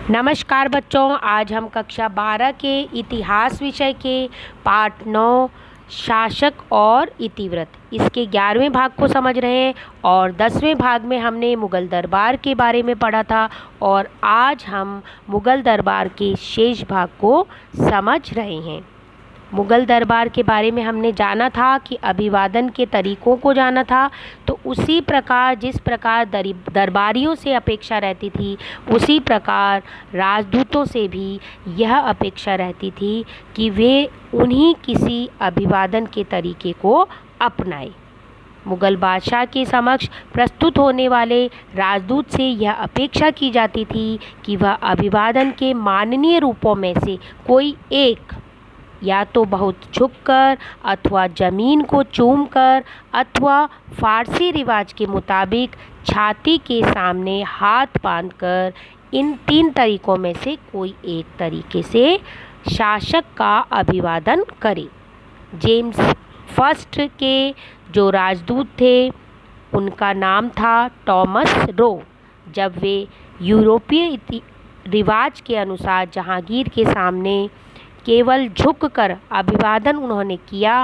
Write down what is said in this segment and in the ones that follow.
नमस्कार बच्चों, आज हम कक्षा 12 के इतिहास विषय के पाठ 9 शासक और इतिवृत्त इसके 11वें भाग को समझ रहे हैं। और 10वें भाग में हमने मुग़ल दरबार के बारे में पढ़ा था और आज हम मुग़ल दरबार के शेष भाग को समझ रहे हैं। मुग़ल दरबार के बारे में हमने जाना था कि अभिवादन के तरीक़ों को जाना था, तो उसी प्रकार जिस प्रकार दरबारियों से अपेक्षा रहती थी उसी प्रकार राजदूतों से भी यह अपेक्षा रहती थी कि वे उन्हीं किसी अभिवादन के तरीक़े को अपनाएं। मुग़ल बादशाह के समक्ष प्रस्तुत होने वाले राजदूत से यह अपेक्षा की जाती थी कि वह अभिवादन के माननीय रूपों में से कोई एक या तो बहुत झुककर अथवा ज़मीन को चूमकर अथवा फ़ारसी रिवाज के मुताबिक छाती के सामने हाथ बांधकर, इन 3 तरीक़ों में से कोई एक तरीक़े से शासक का अभिवादन करे। जेम्स फर्स्ट के जो राजदूत थे उनका नाम था टॉमस रो। जब वे यूरोपीय रिवाज के अनुसार जहांगीर के सामने केवल झुककर अभिवादन उन्होंने किया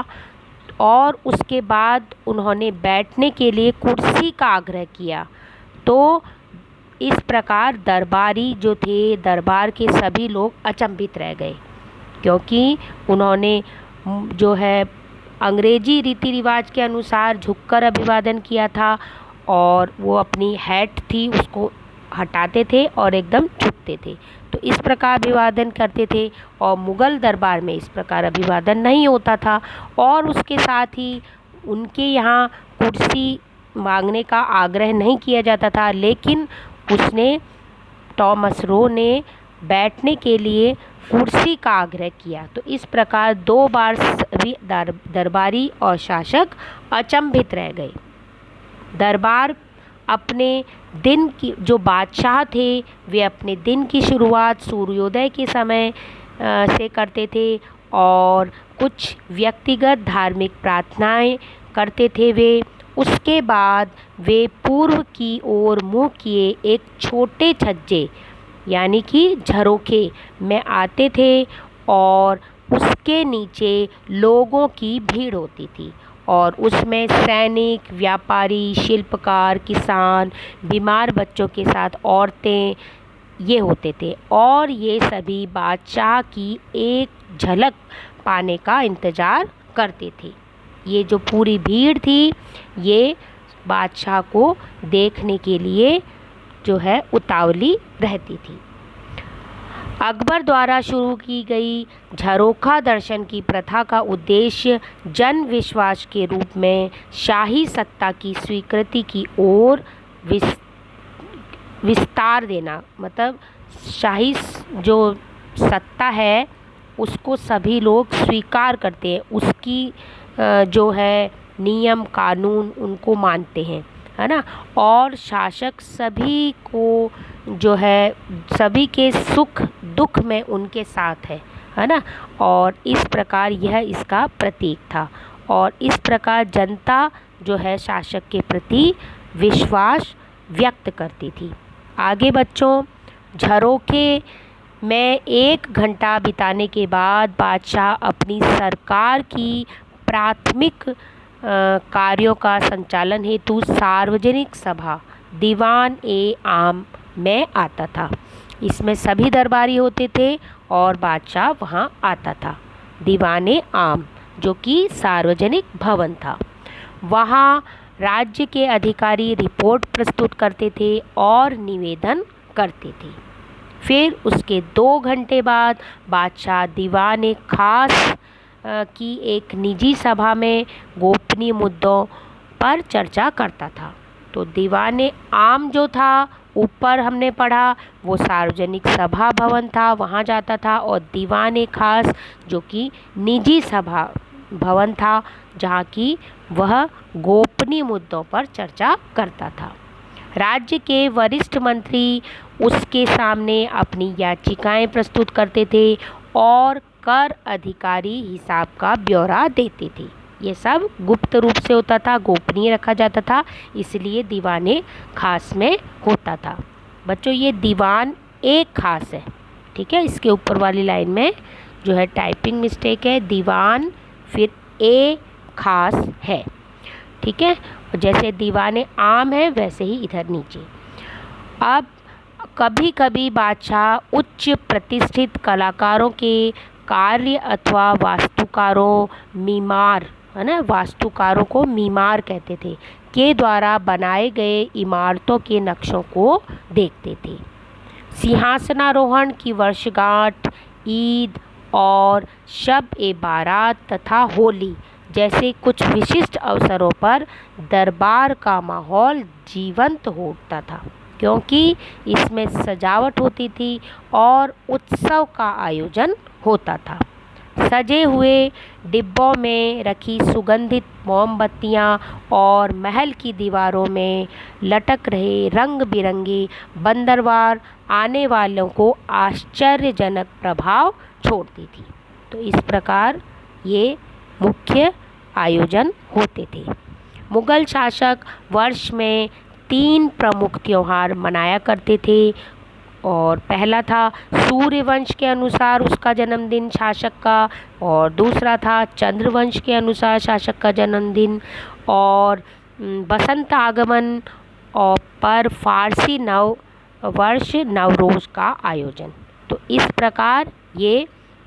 और उसके बाद उन्होंने बैठने के लिए कुर्सी का आग्रह किया, तो इस प्रकार दरबारी जो थे, दरबार के सभी लोग अचंभित रह गए, क्योंकि उन्होंने जो है अंग्रेजी रीति रिवाज के अनुसार झुककर अभिवादन किया था और वो अपनी हैट थी उसको हटाते थे और एकदम झुकते थे, तो इस प्रकार अभिवादन करते थे। और मुग़ल दरबार में इस प्रकार अभिवादन नहीं होता था और उसके साथ ही उनके यहाँ कुर्सी मांगने का आग्रह नहीं किया जाता था, लेकिन टॉमस रो ने बैठने के लिए कुर्सी का आग्रह किया। तो इस प्रकार 2 बार सभी दरबारी और शासक अचंभित रह गए। दरबार अपने दिन की जो बादशाह थे वे अपने दिन की शुरुआत सूर्योदय के समय से करते थे और कुछ व्यक्तिगत धार्मिक प्रार्थनाएं करते थे। वे उसके बाद वे पूर्व की ओर मुँह किए एक छोटे छज्जे यानी कि झरोखे में आते थे और उसके नीचे लोगों की भीड़ होती थी और उसमें सैनिक, व्यापारी, शिल्पकार, किसान, बीमार बच्चों के साथ औरतें ये होते थे और ये सभी बादशाह की एक झलक पाने का इंतज़ार करते थे। ये जो पूरी भीड़ थी ये बादशाह को देखने के लिए जो है उतावली रहती थी। अकबर द्वारा शुरू की गई झरोखा दर्शन की प्रथा का उद्देश्य जन विश्वास के रूप में शाही सत्ता की स्वीकृति की ओर विस्तार देना, मतलब शाही जो सत्ता है उसको सभी लोग स्वीकार करते हैं, उसकी जो है नियम कानून उनको मानते हैं, है ना। और शासक सभी को जो है सभी के सुख दुख में उनके साथ है ना। और इस प्रकार यह इसका प्रतीक था और इस प्रकार जनता जो है शासक के प्रति विश्वास व्यक्त करती थी। आगे बच्चों, झरोखे में 1 घंटा बिताने के बाद बादशाह अपनी सरकार की प्राथमिक कार्यों का संचालन हेतु सार्वजनिक सभा दीवान ए आम में आता था। इसमें सभी दरबारी होते थे और बादशाह वहाँ आता था। दीवान ए आम जो कि सार्वजनिक भवन था, वहाँ राज्य के अधिकारी रिपोर्ट प्रस्तुत करते थे और निवेदन करते थे। फिर उसके 2 घंटे बाद बादशाह दीवान ए खास की एक निजी सभा में गोपनीय मुद्दों पर चर्चा करता था। तो दीवान ए आम जो था, ऊपर हमने पढ़ा, वो सार्वजनिक सभा भवन था, वहाँ जाता था, और दीवान ए खास जो कि निजी सभा भवन था जहाँ की वह गोपनीय मुद्दों पर चर्चा करता था। राज्य के वरिष्ठ मंत्री उसके सामने अपनी याचिकाएं प्रस्तुत करते थे और कर अधिकारी हिसाब का ब्यौरा देते थे। ये सब गुप्त रूप से होता था, गोपनीय रखा जाता था, इसलिए दीवान ए खास में होता था। बच्चों, ये दीवान एक खास है। ठीक है, इसके ऊपर वाली लाइन में जो है टाइपिंग मिस्टेक है, दीवान फिर ए खास है। ठीक है, जैसे दीवाने आम है वैसे ही इधर नीचे। अब कभी कभी बादशाह उच्च प्रतिष्ठित कलाकारों के कार्य अथवा वास्तुकारों मीमार, है ना, वास्तुकारों को मीमार कहते थे, के द्वारा बनाए गए इमारतों के नक्शों को देखते थे। सिंहासनारोहण की वर्षगांठ, ईद और शब ए बारात तथा होली जैसे कुछ विशिष्ट अवसरों पर दरबार का माहौल जीवंत हो उठता था, क्योंकि इसमें सजावट होती थी और उत्सव का आयोजन होता था। सजे हुए डिब्बों में रखी सुगंधित मोमबत्तियां और महल की दीवारों में लटक रहे रंग बिरंगे बंदरवार आने वालों को आश्चर्यजनक प्रभाव छोड़ती थी। तो इस प्रकार ये मुख्य आयोजन होते थे। मुगल शासक वर्ष में 3 प्रमुख त्योहार मनाया करते थे, और पहला था सूर्यवंश के अनुसार उसका जन्मदिन शासक का, और दूसरा था चंद्रवंश के अनुसार शासक का जन्मदिन, और बसंत आगमन और पर फारसी नव वर्ष नवरोज़ का आयोजन। तो इस प्रकार ये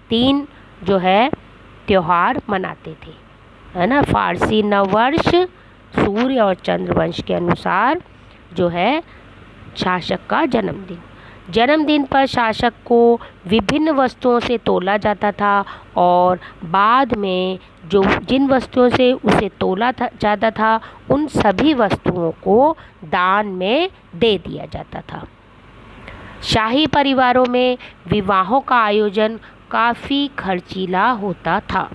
3 जो है त्योहार मनाते थे, है ना। फारसी नववर्ष, सूर्य और चंद्रवंश के अनुसार जो है शासक का जन्मदिन। जन्मदिन पर शासक को विभिन्न वस्तुओं से तोला जाता था, और बाद में जो जिन वस्तुओं से उसे तोला जाता था उन सभी वस्तुओं को दान में दे दिया जाता था। शाही परिवारों में विवाहों का आयोजन काफ़ी खर्चीला होता था।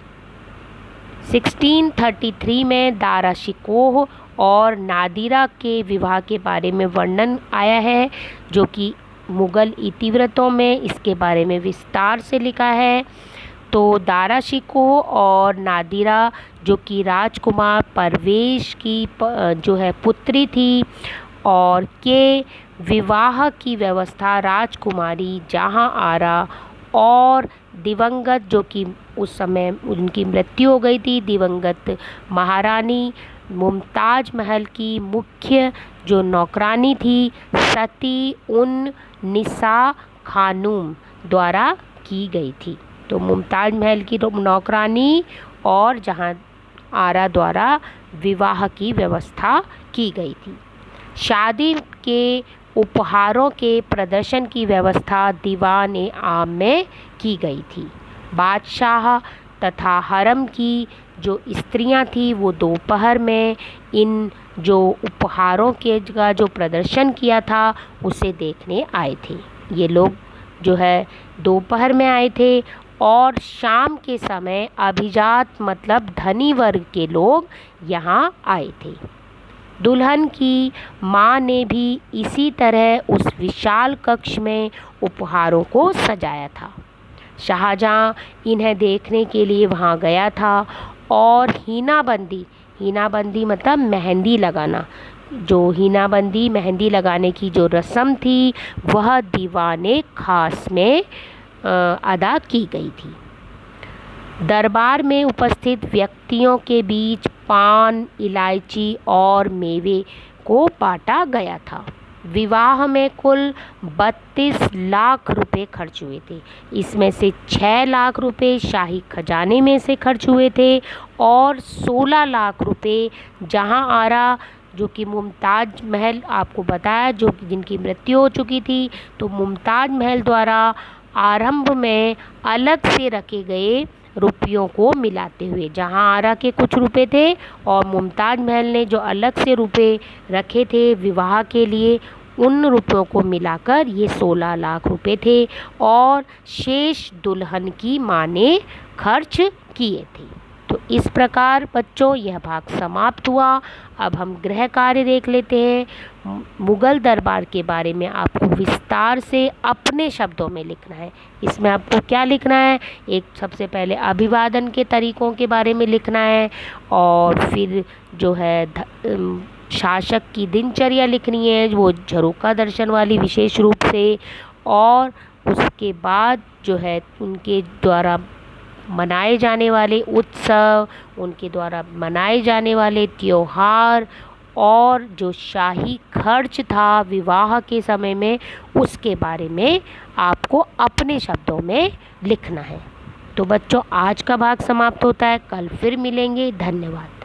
1633 में दारा शिकोह और नादिरा के विवाह के बारे में वर्णन आया है, जो कि मुग़ल इतिवृत्तों में इसके बारे में विस्तार से लिखा है। तो दारा शिकोह और नादिरा जो कि राजकुमार परवेश की जो है पुत्री थी, और के विवाह की व्यवस्था राजकुमारी जहां आरा और दिवंगत, जो कि उस समय उनकी मृत्यु हो गई थी, दिवंगत महारानी मुमताज महल की मुख्य जो नौकरानी थी सती उन निसा खानूम द्वारा की गई थी। तो मुमताज महल की नौकरानी और जहां आरा द्वारा विवाह की व्यवस्था की गई थी। शादी के उपहारों के प्रदर्शन की व्यवस्था दीवान आम में की गई थी। बादशाह तथा हरम की जो स्त्रियां थी वो दोपहर में इन जो उपहारों के का जो प्रदर्शन किया था उसे देखने आए थे। ये लोग जो है दोपहर में आए थे, और शाम के समय अभिजात मतलब धनी वर्ग के लोग यहाँ आए थे। दुल्हन की माँ ने भी इसी तरह उस विशाल कक्ष में उपहारों को सजाया था। शाहजहाँ इन्हें देखने के लिए वहाँ गया था, और हीनाबंदी मतलब मेहंदी लगाना, जो हीनाबंदी मेहंदी लगाने की जो रस्म थी वह दीवाने खास में अदा की गई थी। दरबार में उपस्थित व्यक्तियों के बीच पान, इलायची और मेवे को बांटा गया था। विवाह में कुल 32 लाख रुपए खर्च हुए थे। इसमें से 6 लाख रुपए शाही खजाने में से खर्च हुए थे, और 16 लाख रुपए जहां आरा जो कि मुमताज महल आपको बताया जो कि जिनकी मृत्यु हो चुकी थी, तो मुमताज महल द्वारा आरंभ में अलग से रखे गए रुपयों को मिलाते हुए, जहां आरा के कुछ रुपए थे और मुमताज महल ने जो अलग से रुपए रखे थे विवाह के लिए, उन रुपयों को मिलाकर ये 16 लाख रुपए थे, और शेष दुल्हन की मां ने खर्च किए थे। तो इस प्रकार बच्चों यह भाग समाप्त हुआ। अब हम गृह कार्य देख लेते हैं। मुग़ल दरबार के बारे में आपको विस्तार से अपने शब्दों में लिखना है। इसमें आपको क्या लिखना है, एक सबसे पहले अभिवादन के तरीक़ों के बारे में लिखना है, और फिर जो है शासक की दिनचर्या लिखनी है, वो झरोखा दर्शन वाली विशेष रूप से, और उसके बाद जो है उनके द्वारा मनाए जाने वाले उत्सव, उनके द्वारा मनाए जाने वाले त्योहार और जो शाही खर्च था विवाह के समय में, उसके बारे में आपको अपने शब्दों में लिखना है। तो बच्चों, आज का भाग समाप्त होता है, कल फिर मिलेंगे। धन्यवाद।